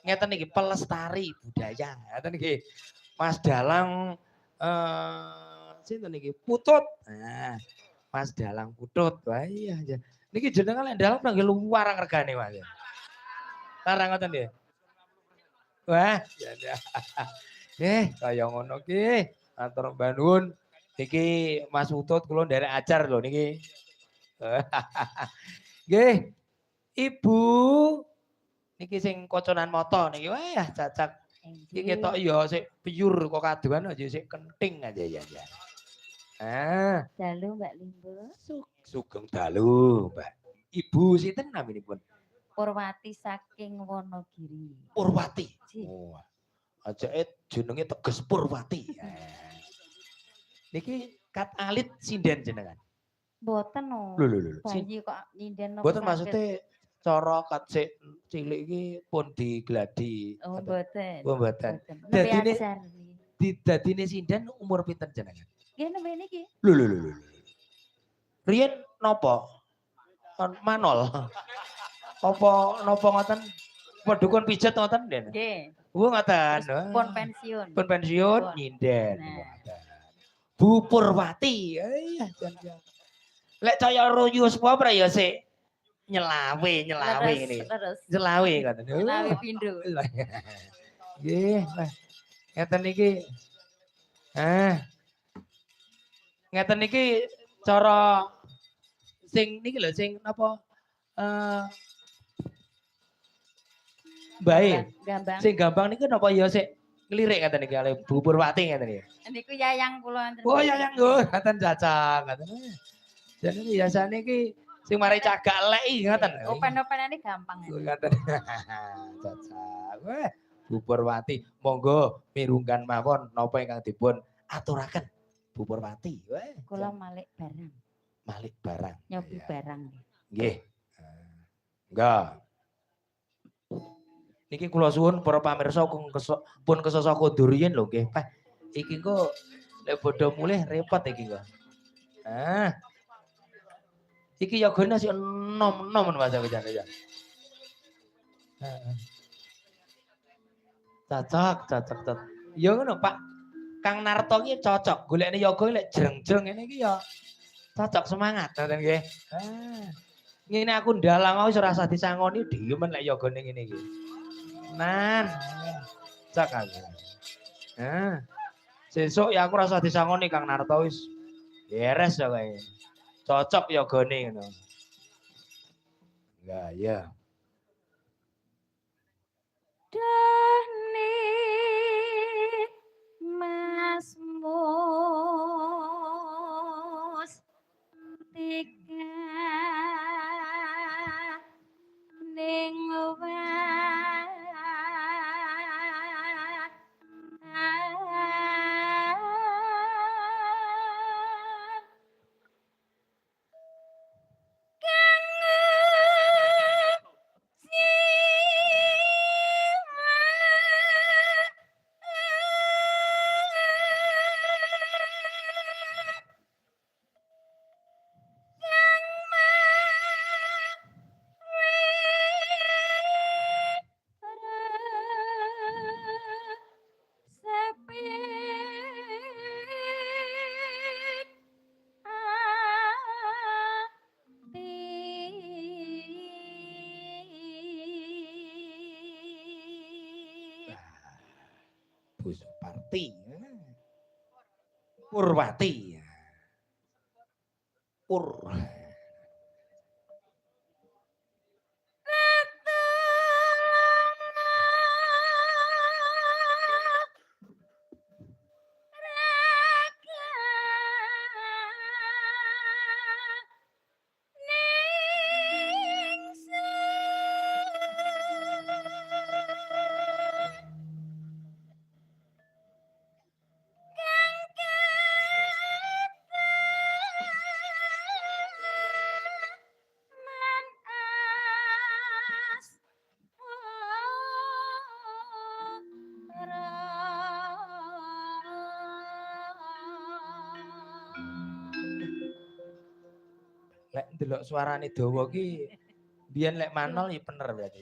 ngeten niki pelestari budaya. Ngeten niki. Mas Dalang sinten niki? Putut. Nah, Mas Dalang Putut. Wah iya. Niki jenengan lek dalang nggih luar regane, Mas. Larang ngoten nggih. Wah, ya. Kaya ngono ki. Matur mbah nuwun. Niki Mas Putut kula nderek ajar lho niki. Nggih. Ibu niki sing koconan moto niki. Wah, cacak. Iki ketok ya sik piyur kok kaduan aja sik kenting aja ya. Ah, Dalu Mbak Limbo. Sugeng dalu, Mbak. Ibu sinten naminipun? Purwati saking Wonogiri. Purwati. Oh. Ajake jenenge teges Purwati. Niki kat alit sinden jenengan. Mboten no. Lho. Bayi kok nyinden mboten maksude cara kat sik cilik iki pun digladi. Oh mboten. Oh mboten. Dadine sinden umur pinten jenengan? Nggih nembe niki. Lho. Riyen napa? Manol. Apa napa ngoten? Pedukun pijet ngoten nggih. Nggih. Ngoten. Pun pensiun. Pun pensiun nyinden. Bu Purwati. Iya jan. Lek caya ruyu sepapa ya sik nyelawe ini. Nyelawe ngoten. Nyelawe pindho. Nggih, ngeten niki. Ngeten niki cara sing niki lho sing napa Mbae. Gambang. Sing gampang niku napa ya sik ngelirik ngeten iki kali Bu Purwati ngeten iki. Niku yayang kula enten. Oh yayang lho, ngaten cacak ngaten. Jane biasane iki sing mari cagak lek iki ngaten. Open-openane gampang. Ngaten. Cacak. Wah, Bu Purwati, monggo mirunggan mawon napa ingkang dipun aturaken Bu Purwati. Wah, kula malik barang. Malik barang. Nyobi barang. Nggih. Enggak. Niki kula suwun para pamirsa pun kesasa kondur riyin lho nggih. Pak, iki kok lek bodho mulih repot iki kok. Iki yogane sik enom-enom Mas jane ya. Cocok. Ya ngono Pak. Kang Narto iki cocok. Golekne yoga lek jreng-jreng ngene iki ya cocok semangat ngoten nggih. Ngene aku ndalang wis ora usah disangoni dhewe men lek yogane ngene iki. Nan. Cak aku. Sesuk ya aku rasa disangoni Kang Narto wis beres ya kae. Cocok yogane ngono. Lah ya. Dani Masmus tiga ning Bu Suparti. Purwati. Lek ndelok suarane dawa ki biyen lek manol ya bener berarti.